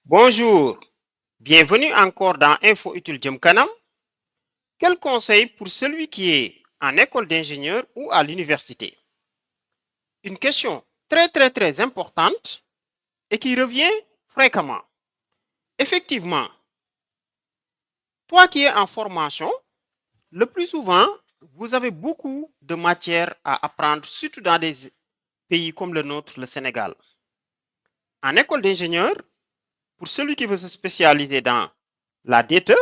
Bonjour, bienvenue encore dans Info Utile Jëm Kanam. Quel conseil pour celui qui est en école d'ingénieur ou à l'université? Une question très importante et qui revient fréquemment. Effectivement, toi qui es en formation, le plus souvent, vous avez beaucoup de matière à apprendre, surtout dans des pays comme le nôtre, le Sénégal. En école d'ingénieur, pour celui qui veut se spécialiser dans la DTE,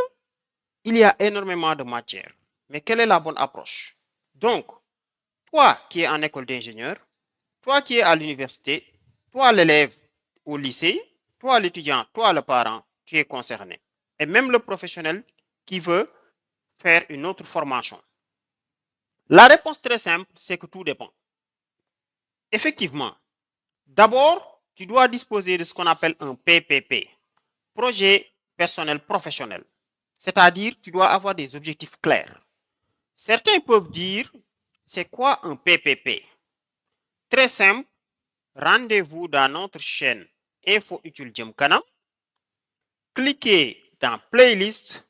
il y a énormément de matière. Mais quelle est la bonne approche? Donc, toi qui es en école d'ingénieur, toi qui es à l'université, toi l'élève au lycée, toi l'étudiant, toi le parent, tu es concerné. Et même le professionnel qui veut faire une autre formation. La réponse très simple, c'est que tout dépend. Effectivement, d'abord, tu dois disposer de ce qu'on appelle un PPP, projet personnel professionnel. C'est-à-dire, tu dois avoir des objectifs clairs. Certains peuvent dire, c'est quoi un PPP? Très simple, rendez-vous dans notre chaîne Info Utile Jëm Kanam, cliquez dans Playlist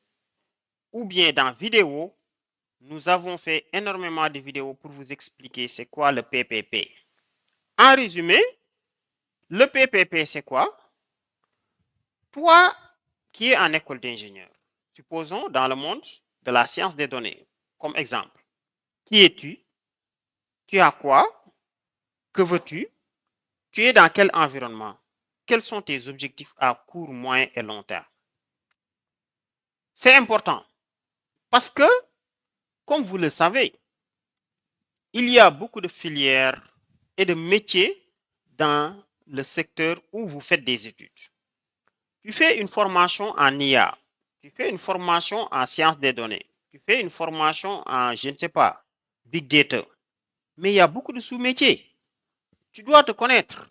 ou bien dans Vidéo. Nous avons fait énormément de vidéos pour vous expliquer c'est quoi le PPP. En résumé, le PPP c'est quoi? Toi qui es en école d'ingénieur, supposons dans le monde de la science des données, comme exemple. Qui es-tu? Tu as quoi? Que veux-tu? Tu es dans quel environnement? Quels sont tes objectifs à court, moyen et long terme? C'est important parce que, comme vous le savez, il y a beaucoup de filières et de métiers dans le secteur où vous faites des études. Tu fais une formation en IA, tu fais une formation en sciences des données, tu fais une formation en, je ne sais pas, big data. Mais il y a beaucoup de sous-métiers. Tu dois te connaître.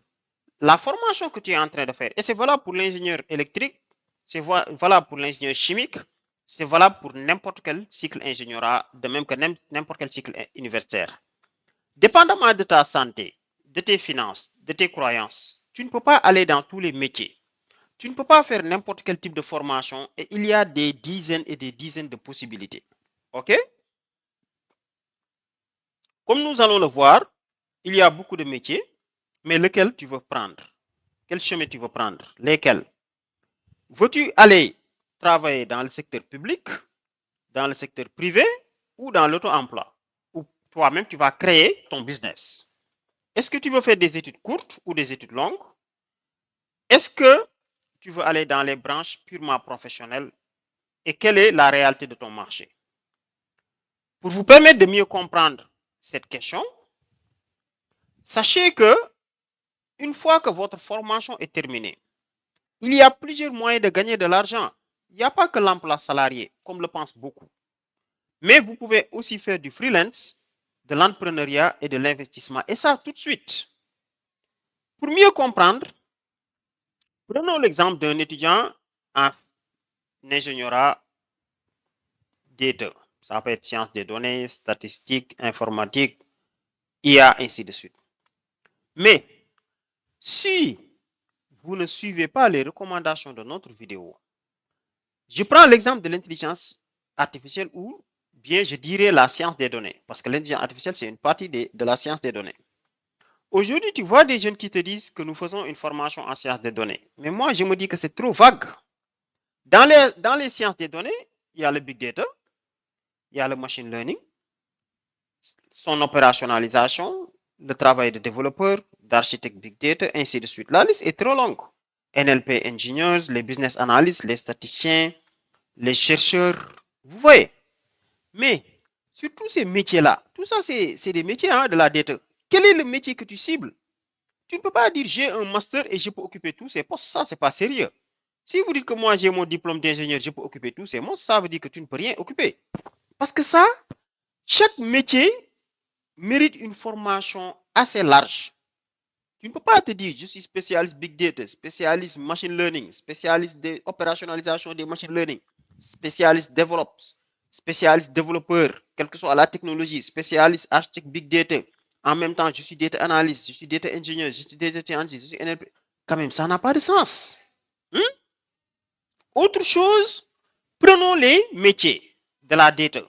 La formation que tu es en train de faire, et c'est valable pour l'ingénieur électrique, c'est valable pour l'ingénieur chimique, c'est valable pour n'importe quel cycle ingénierat, de même que n'importe quel cycle universitaire. Dépendamment de ta santé, de tes finances, de tes croyances, tu ne peux pas aller dans tous les métiers. Tu ne peux pas faire n'importe quel type de formation et il y a des dizaines et des dizaines de possibilités. OK? Comme nous allons le voir, il y a beaucoup de métiers, mais lequel tu veux prendre? Quel chemin tu veux prendre? Lesquels? Veux-tu aller travailler dans le secteur public, dans le secteur privé ou dans l'auto-emploi? Ou toi-même, tu vas créer ton business. Est-ce que tu veux faire des études courtes ou des études longues? Est-ce que tu veux aller dans les branches purement professionnelles? Et quelle est la réalité de ton marché? Pour vous permettre de mieux comprendre cette question, sachez que une fois que votre formation est terminée, il y a plusieurs moyens de gagner de l'argent. Il n'y a pas que l'emploi salarié, comme le pensent beaucoup. Mais vous pouvez aussi faire du freelance, de l'entrepreneuriat et de l'investissement. Et ça tout de suite. Pour mieux comprendre, prenons l'exemple d'un étudiant en ingénierat data. Ça peut être sciences des données, statistiques, informatique, IA, ainsi de suite. Mais si vous ne suivez pas les recommandations de notre vidéo, je prends l'exemple de l'intelligence artificielle ou bien je dirais la science des données, parce que l'intelligence artificielle, c'est une partie de la science des données. Aujourd'hui, tu vois des jeunes qui te disent que nous faisons une formation en sciences des données. Mais moi, je me dis que c'est trop vague. Dans les sciences des données, il y a le big data, il y a le machine learning, son opérationnalisation, le travail de développeur, d'architecte big data, ainsi de suite. La liste est trop longue. NLP engineers, les business analysts, les statisticiens, les chercheurs. Vous voyez? Mais sur tous ces métiers-là, tout ça, c'est des métiers de la data. Quel est le métier que tu cibles? Tu ne peux pas dire j'ai un master et je peux occuper tous ces postes. Ça, c'est pas sérieux. Si vous dites que moi j'ai mon diplôme d'ingénieur, je peux occuper tous ces postes, ça veut dire que tu ne peux rien occuper. Parce que ça, chaque métier mérite une formation assez large. Tu ne peux pas te dire je suis spécialiste big data, spécialiste machine learning, spécialiste de opérationnalisation des machine learning, spécialiste DevOps, spécialiste développeur, quelle que soit la technologie, spécialiste architecte big data. En même temps, je suis data analyst, je suis data engineer, je suis data scientist, je suis NLP. Quand même, ça n'a pas de sens. Autre chose, prenons les métiers de la data.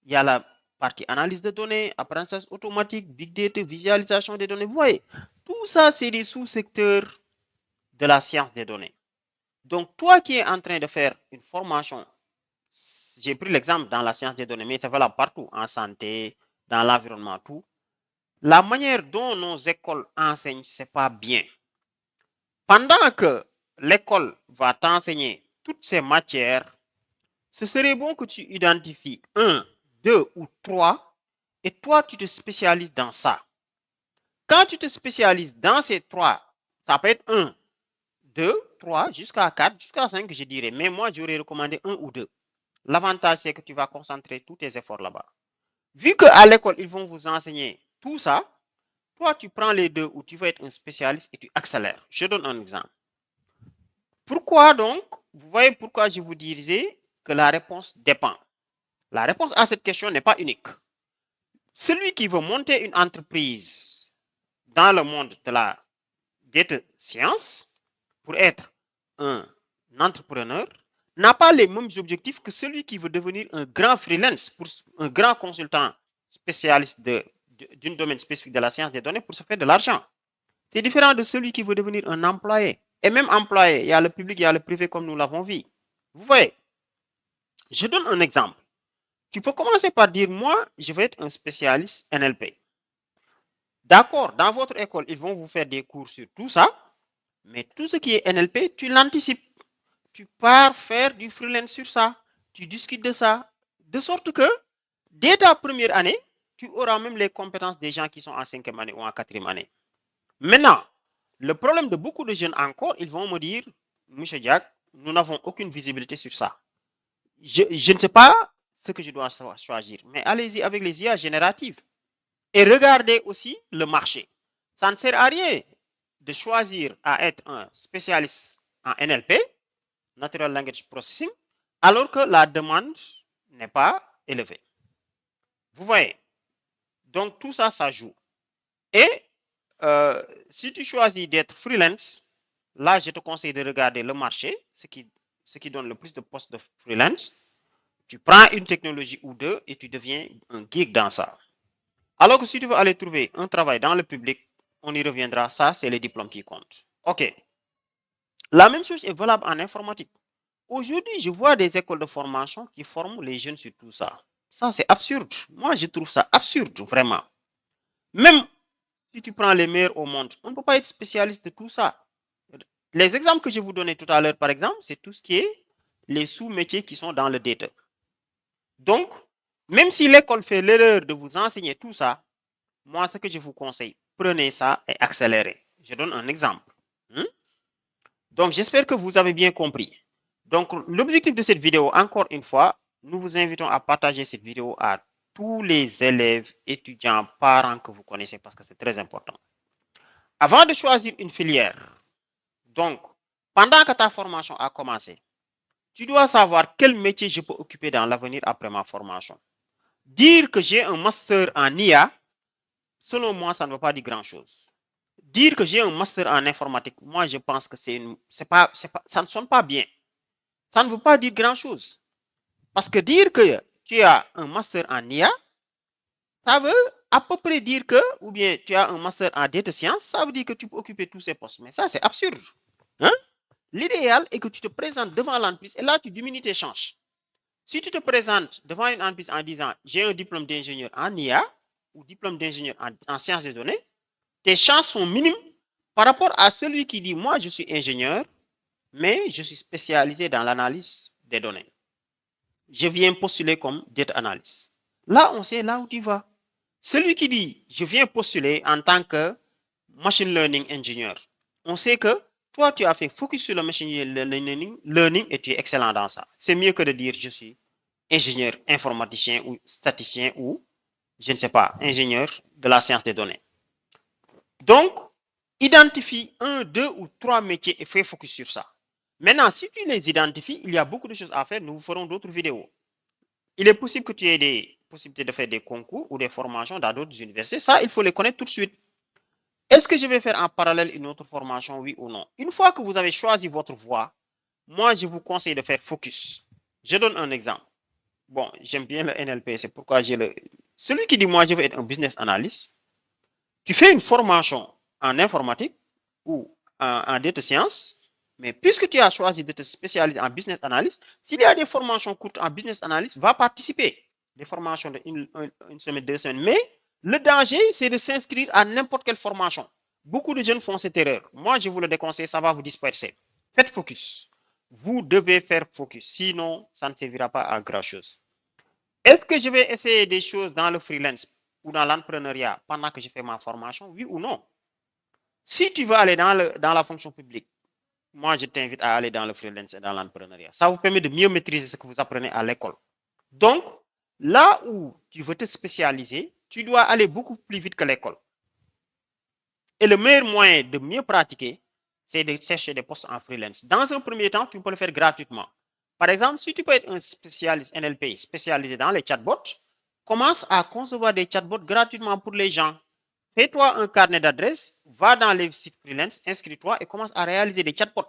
Il y a la partie analyse de données, apprentissage automatique, big data, visualisation des données. Vous voyez, tout ça, c'est des sous-secteurs de la science des données. Donc, toi qui es en train de faire une formation, j'ai pris l'exemple dans la science des données, mais ça va là partout, en santé, dans l'environnement, tout. La manière dont nos écoles enseignent, c'est pas bien. Pendant que l'école va t'enseigner toutes ces matières, ce serait bon que tu identifies un, deux ou trois, et toi, tu te spécialises dans ça. Quand tu te spécialises dans ces trois, ça peut être un, deux, trois, jusqu'à quatre, jusqu'à cinq, je dirais. Mais moi, j'aurais recommandé un ou deux. L'avantage, c'est que tu vas concentrer tous tes efforts là-bas. Vu qu'à l'école, ils vont vous enseigner tout ça, toi, tu prends les deux où tu veux être un spécialiste et tu accélères. Je donne un exemple. Pourquoi donc, vous voyez pourquoi je vous disais que la réponse dépend. La réponse à cette question n'est pas unique. Celui qui veut monter une entreprise dans le monde de la data science pour être un entrepreneur n'a pas les mêmes objectifs que celui qui veut devenir un grand freelance, pour un grand consultant spécialiste d'un domaine spécifique de la science des données pour se faire de l'argent. C'est différent de celui qui veut devenir un employé. Et même employé, il y a le public, il y a le privé comme nous l'avons vu. Vous voyez, je donne un exemple. Tu peux commencer par dire, moi, je vais être un spécialiste NLP. D'accord, dans votre école, ils vont vous faire des cours sur tout ça, mais tout ce qui est NLP, tu l'anticipes. Tu pars faire du freelance sur ça, tu discutes de ça, de sorte que dès ta première année, tu auras même les compétences des gens qui sont en cinquième année ou en quatrième année. Maintenant, le problème de beaucoup de jeunes encore, ils vont me dire, Monsieur Diack, nous n'avons aucune visibilité sur ça. Je ne sais pas ce que je dois choisir, mais allez-y avec les IA génératives. Et regardez aussi le marché. Ça ne sert à rien de choisir à être un spécialiste en NLP, Natural Language Processing, alors que la demande n'est pas élevée. Vous voyez? Donc tout ça, ça joue. Et si tu choisis d'être freelance, là, je te conseille de regarder le marché, ce qui donne le plus de postes de freelance. Tu prends une technologie ou deux et tu deviens un geek dans ça. Alors que si tu veux aller trouver un travail dans le public, on y reviendra. Ça, c'est les diplômes qui comptent. OK. La même chose est valable en informatique. Aujourd'hui, je vois des écoles de formation qui forment les jeunes sur tout ça. Ça, c'est absurde. Moi, je trouve ça absurde, vraiment. Même si tu prends les meilleurs au monde, on ne peut pas être spécialiste de tout ça. Les exemples que je vous donnais tout à l'heure, par exemple, c'est tout ce qui est les sous-métiers qui sont dans le data. Donc, même si l'école fait l'erreur de vous enseigner tout ça, moi, ce que je vous conseille, prenez ça et accélérez. Je donne un exemple. Donc, j'espère que vous avez bien compris. Donc, l'objectif de cette vidéo, encore une fois, nous vous invitons à partager cette vidéo à tous les élèves, étudiants, parents que vous connaissez parce que c'est très important. Avant de choisir une filière, donc, pendant que ta formation a commencé, tu dois savoir quel métier je peux occuper dans l'avenir après ma formation. Dire que j'ai un master en IA, selon moi, ça ne veut pas dire grand-chose. Dire que j'ai un master en informatique, moi, je pense que ça ne sonne pas bien. Ça ne veut pas dire grand-chose. Parce que dire que tu as un master en IA, ça veut à peu près dire que, ou bien tu as un master en data science, ça veut dire que tu peux occuper tous ces postes. Mais ça, c'est absurde. Hein? L'idéal est que tu te présentes devant l'entreprise et là, tu diminues tes chances. Si tu te présentes devant une entreprise en disant j'ai un diplôme d'ingénieur en IA ou diplôme d'ingénieur en sciences de données, tes chances sont minimes par rapport à celui qui dit moi je suis ingénieur, mais je suis spécialisé dans l'analyse des données. Je viens postuler comme data analyst. Là, on sait là où tu vas. Celui qui dit je viens postuler en tant que machine learning engineer, on sait que toi, tu as fait focus sur le machine learning et tu es excellent dans ça. C'est mieux que de dire je suis ingénieur informaticien ou statisticien ou, je ne sais pas, ingénieur de la science des données. Donc, identifie un, deux ou trois métiers et fais focus sur ça. Maintenant, si tu les identifies, il y a beaucoup de choses à faire. Nous vous ferons d'autres vidéos. Il est possible que tu aies des possibilités de faire des concours ou des formations dans d'autres universités. Ça, il faut les connaître tout de suite. Est-ce que je vais faire en parallèle une autre formation, oui ou non? Une fois que vous avez choisi votre voie, moi, je vous conseille de faire focus. Je donne un exemple. Bon, j'aime bien le NLP, c'est pourquoi j'ai le... Celui qui dit, moi, je veux être un business analyst, tu fais une formation en informatique ou en data science, mais puisque tu as choisi de te spécialiser en business analyst, s'il y a des formations courtes en business analyst, va participer. Des formations de une semaine, 2 semaines. Mais le danger, c'est de s'inscrire à n'importe quelle formation. Beaucoup de jeunes font cette erreur. Moi, je vous le déconseille, ça va vous disperser. Faites focus. Vous devez faire focus. Sinon, ça ne servira pas à grand-chose. Est-ce que je vais essayer des choses dans le freelance ou dans l'entrepreneuriat pendant que je fais ma formation? Oui ou non? Si tu veux aller dans la fonction publique, moi, je t'invite à aller dans le freelance et dans l'entrepreneuriat. Ça vous permet de mieux maîtriser ce que vous apprenez à l'école. Donc, là où tu veux te spécialiser, tu dois aller beaucoup plus vite que l'école. Et le meilleur moyen de mieux pratiquer, c'est de chercher des postes en freelance. Dans un premier temps, tu peux le faire gratuitement. Par exemple, si tu peux être un spécialiste NLP spécialisé dans les chatbots, commence à concevoir des chatbots gratuitement pour les gens. Fais-toi un carnet d'adresses, va dans les sites freelance, inscris-toi et commence à réaliser des chatbots.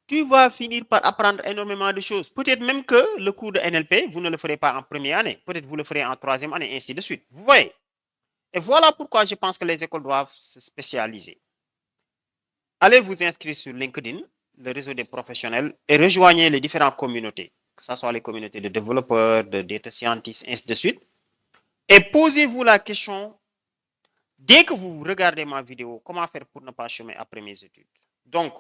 Tu vas finir par apprendre énormément de choses. Peut-être même que le cours de NLP, vous ne le ferez pas en première année. Peut-être vous le ferez en troisième année, ainsi de suite. Vous voyez? Et voilà pourquoi je pense que les écoles doivent se spécialiser. Allez vous inscrire sur LinkedIn, le réseau des professionnels, et rejoignez les différentes communautés, que ce soit les communautés de développeurs, de data scientists, ainsi de suite. Et posez-vous la question, dès que vous regardez ma vidéo, comment faire pour ne pas chômer après mes études? Donc,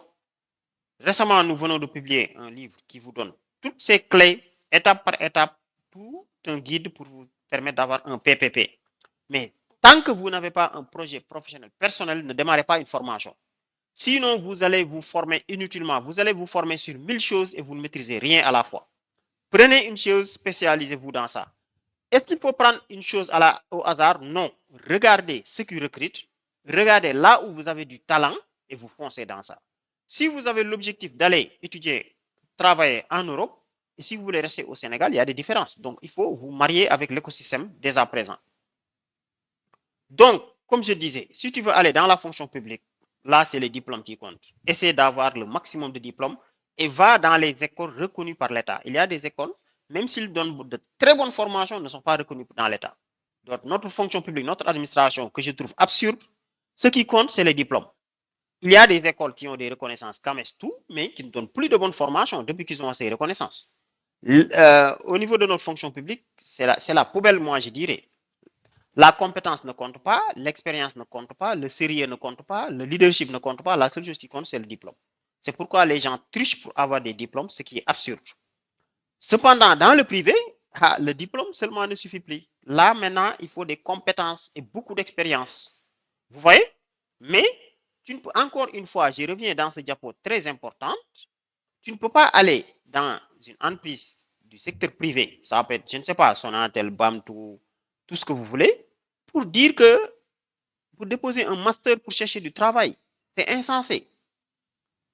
récemment, nous venons de publier un livre qui vous donne toutes ces clés, étape par étape, tout un guide pour vous permettre d'avoir un PPP. Mais tant que vous n'avez pas un projet professionnel personnel, ne démarrez pas une formation. Sinon, vous allez vous former inutilement. Vous allez vous former sur 1000 choses et vous ne maîtrisez rien à la fois. Prenez une chose, spécialisez-vous dans ça. Est-ce qu'il faut prendre une chose au hasard? Non. Regardez ce qui recrute. Regardez là où vous avez du talent et vous foncez dans ça. Si vous avez l'objectif d'aller étudier, travailler en Europe, et si vous voulez rester au Sénégal, il y a des différences. Donc, il faut vous marier avec l'écosystème dès à présent. Donc, comme je disais, si tu veux aller dans la fonction publique, là, c'est les diplômes qui comptent. Essaie d'avoir le maximum de diplômes et va dans les écoles reconnues par l'État. Il y a des écoles, même s'ils donnent de très bonnes formations, ne sont pas reconnues dans l'État. Donc, notre fonction publique, notre administration, que je trouve absurde, ce qui compte, c'est les diplômes. Il y a des écoles qui ont des reconnaissances CAMES, tout, mais qui ne donnent plus de bonnes formations depuis qu'ils ont ces reconnaissances. Au niveau de notre fonction publique, c'est la poubelle, moi, je dirais. La compétence ne compte pas, l'expérience ne compte pas, le sérieux ne compte pas, le leadership ne compte pas. La seule chose qui compte, c'est le diplôme. C'est pourquoi les gens trichent pour avoir des diplômes, ce qui est absurde. Cependant, dans le privé, le diplôme seulement ne suffit plus. Là, maintenant, il faut des compétences et beaucoup d'expérience. Vous voyez? Mais, encore une fois, je reviens dans ce diapo très important. Tu ne peux pas aller dans une entreprise du secteur privé, ça peut être, je ne sais pas, Sonatel, BAM, tout ce que vous voulez, pour dire que, pour déposer un master pour chercher du travail. C'est insensé.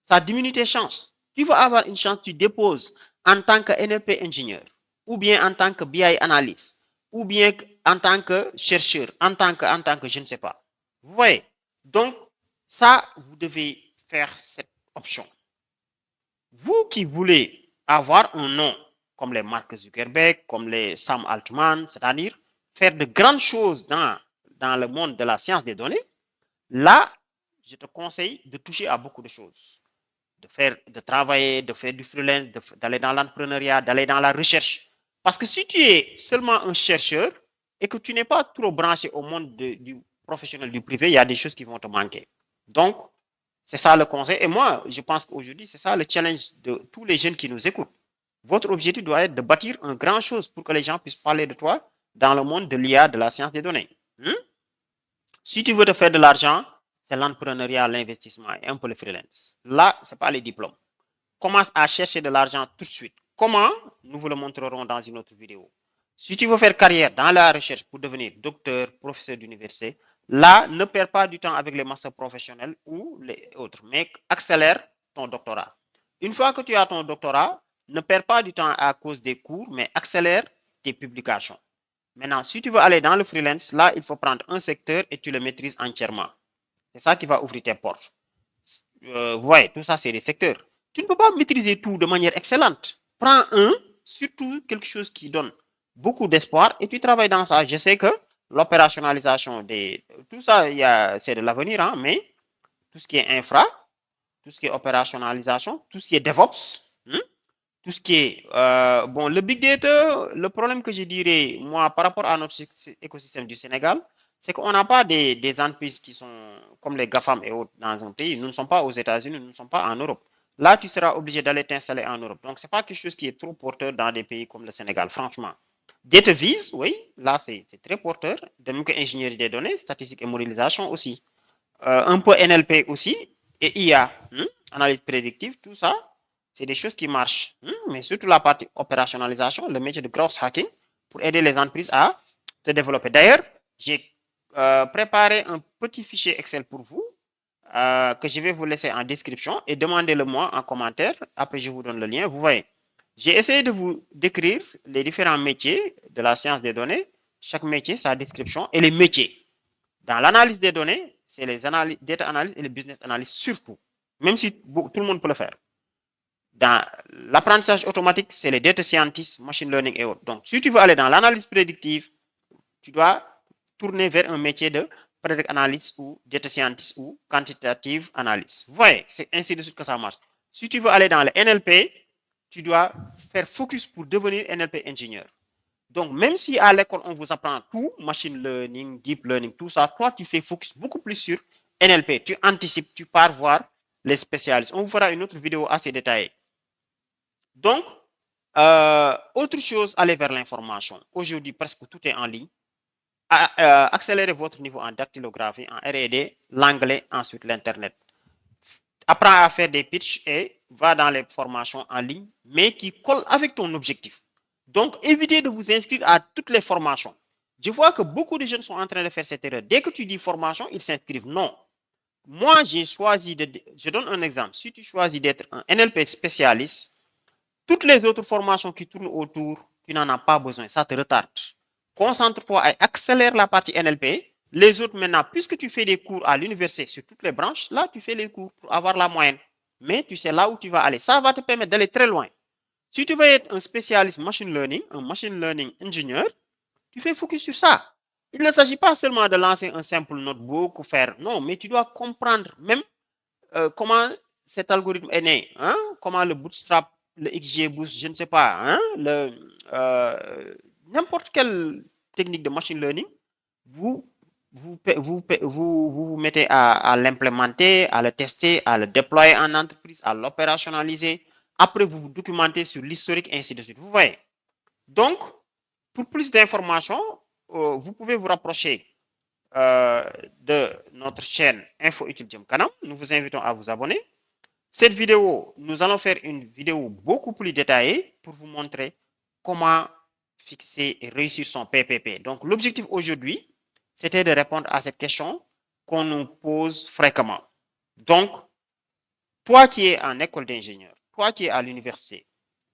Ça diminue tes chances. Tu veux avoir une chance, tu déposes en tant que NLP ingénieur, ou bien en tant que BI analyst, ou bien en tant que chercheur, en tant que, je ne sais pas. Vous voyez? Donc, ça, vous devez faire cette option. Vous qui voulez avoir un nom comme les Mark Zuckerberg, comme les Sam Altman, c'est-à-dire faire de grandes choses dans le monde de la science des données, là, je te conseille de toucher à beaucoup de choses. De travailler, de faire du freelance, d'aller dans l'entrepreneuriat, d'aller dans la recherche. Parce que si tu es seulement un chercheur et que tu n'es pas trop branché au monde du professionnel du privé, il y a des choses qui vont te manquer. Donc, c'est ça le conseil. Et moi, je pense qu'aujourd'hui, c'est ça le challenge de tous les jeunes qui nous écoutent. Votre objectif doit être de bâtir une grande chose pour que les gens puissent parler de toi dans le monde de l'IA, de la science des données. Si tu veux te faire de l'argent, c'est l'entrepreneuriat, l'investissement et un peu le freelance. Là, ce n'est pas les diplômes. Commence à chercher de l'argent tout de suite. Comment? Nous vous le montrerons dans une autre vidéo. Si tu veux faire carrière dans la recherche pour devenir docteur, professeur d'université, là, ne perds pas du temps avec les masters professionnels ou les autres, mais accélère ton doctorat. Une fois que tu as ton doctorat, ne perds pas du temps à cause des cours, mais accélère tes publications. Maintenant, si tu veux aller dans le freelance, là, il faut prendre un secteur et tu le maîtrises entièrement. C'est ça qui va ouvrir tes portes. Vous voyez, tout ça, c'est des secteurs. Tu ne peux pas maîtriser tout de manière excellente. Prends surtout quelque chose qui donne beaucoup d'espoir et tu travailles dans ça. Je sais que l'opérationnalisation tout ça, c'est de l'avenir, hein, mais tout ce qui est infra, tout ce qui est opérationnalisation, tout ce qui est DevOps, tout ce qui est bon, le big data, le problème que je dirais moi par rapport à notre écosystème du Sénégal, c'est qu'on n'a pas des entreprises qui sont comme les GAFAM et autres dans un pays. Nous ne sommes pas aux États-Unis, nous ne sommes pas en Europe. Là, tu seras obligé d'aller t'installer en Europe. Donc, c'est pas quelque chose qui est trop porteur dans des pays comme le Sénégal, franchement. Data Viz, oui, là, c'est très porteur. De même que ingénierie des données, statistique et modélisation aussi. Un peu NLP aussi, et IA, analyse prédictive, tout ça, c'est des choses qui marchent. Mais surtout la partie opérationnalisation, le métier de growth hacking, pour aider les entreprises à se développer. D'ailleurs, j'ai préparé un petit fichier Excel pour vous que je vais vous laisser en description et demandez-le moi en commentaire. Après, je vous donne le lien. Vous voyez, j'ai essayé de vous décrire les différents métiers de la science des données. Chaque métier, sa description et les métiers. Dans l'analyse des données, c'est les data analyst et les business analyst surtout, même si tout le monde peut le faire. Dans l'apprentissage automatique, c'est les data scientists, machine learning et autres. Donc, si tu veux aller dans l'analyse prédictive, tu dois tourner vers un métier de predict analyst ou data scientist ou quantitative analyst. Vous voyez, c'est ainsi de suite que ça marche. Si tu veux aller dans le NLP, tu dois faire focus pour devenir NLP ingénieur. Donc, même si à l'école, on vous apprend tout, machine learning, deep learning, tout ça, toi, tu fais focus beaucoup plus sur NLP. Tu anticipes, tu pars voir les spécialistes. On vous fera une autre vidéo assez détaillée. Donc, autre chose, aller vers l'information. Aujourd'hui, presque tout est en ligne. Accélérez votre niveau en dactylographie, en R&D, l'anglais, ensuite l'Internet. Apprends à faire des pitchs et va dans les formations en ligne, mais qui collent avec ton objectif. Donc, évitez de vous inscrire à toutes les formations. Je vois que beaucoup de jeunes sont en train de faire cette erreur. Dès que tu dis formation, ils s'inscrivent. Non. Moi, j'ai choisi je donne un exemple. Si tu choisis d'être un NLP spécialiste, toutes les autres formations qui tournent autour, tu n'en as pas besoin. Ça te retarde. Concentre-toi et accélère la partie NLP. Les autres, maintenant, puisque tu fais des cours à l'université sur toutes les branches, là, tu fais les cours pour avoir la moyenne. Mais tu sais là où tu vas aller. Ça va te permettre d'aller très loin. Si tu veux être un spécialiste machine learning, un machine learning ingénieur, tu fais focus sur ça. Il ne s'agit pas seulement de lancer un simple notebook ou faire. Non, mais tu dois comprendre même comment cet algorithme est né. Hein? Comment le bootstrap, le XGBoost, je ne sais pas. Hein? N'importe quelle technique de machine learning, vous mettez à l'implémenter, à le tester, à le déployer en entreprise, à l'opérationnaliser. Après, vous vous documentez sur l'historique, ainsi de suite. Vous voyez. Donc, pour plus d'informations, vous pouvez vous rapprocher de notre chaîne Info Utile Jëm Kanam. Nous vous invitons à vous abonner. Cette vidéo, nous allons faire une vidéo beaucoup plus détaillée pour vous montrer comment fixer et réussir son PPP. Donc, l'objectif aujourd'hui, c'était de répondre à cette question qu'on nous pose fréquemment. Donc, toi qui es en école d'ingénieur, toi qui es à l'université,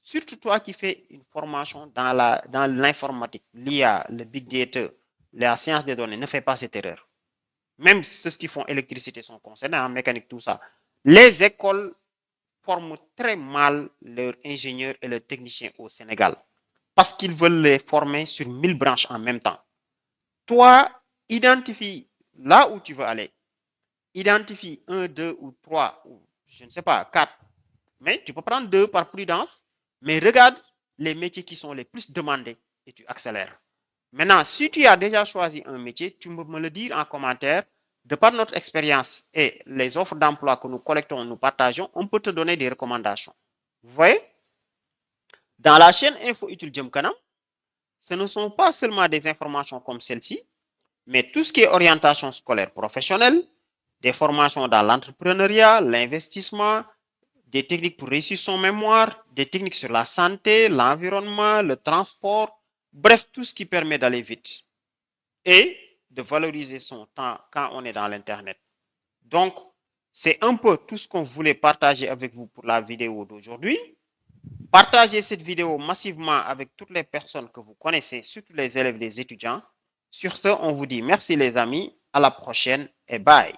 surtout toi qui fais une formation dans l'informatique, l'IA, le big data, la science des données, ne fais pas cette erreur. Même ceux qui font électricité sont concernés, en mécanique, tout ça. Les écoles forment très mal leurs ingénieurs et leurs techniciens au Sénégal parce qu'ils veulent les former sur 1000 branches en même temps. Toi, identifie là où tu veux aller. Identifie 1, 2 ou 3 ou je ne sais pas, 4. Mais tu peux prendre 2 par prudence, mais regarde les métiers qui sont les plus demandés et tu accélères. Maintenant, si tu as déjà choisi un métier, tu peux me le dire en commentaire. De par notre expérience et les offres d'emploi que nous collectons, nous partageons, on peut te donner des recommandations. Vous voyez? Dans la chaîne Info Utile Jëm Kanam, ce ne sont pas seulement des informations comme celle-ci, mais tout ce qui est orientation scolaire professionnelle, des formations dans l'entrepreneuriat, l'investissement, des techniques pour réussir son mémoire, des techniques sur la santé, l'environnement, le transport, bref, tout ce qui permet d'aller vite et de valoriser son temps quand on est dans l'Internet. Donc, c'est un peu tout ce qu'on voulait partager avec vous pour la vidéo d'aujourd'hui. Partagez cette vidéo massivement avec toutes les personnes que vous connaissez, surtout les élèves et les étudiants. Sur ce, on vous dit merci les amis, à la prochaine et bye.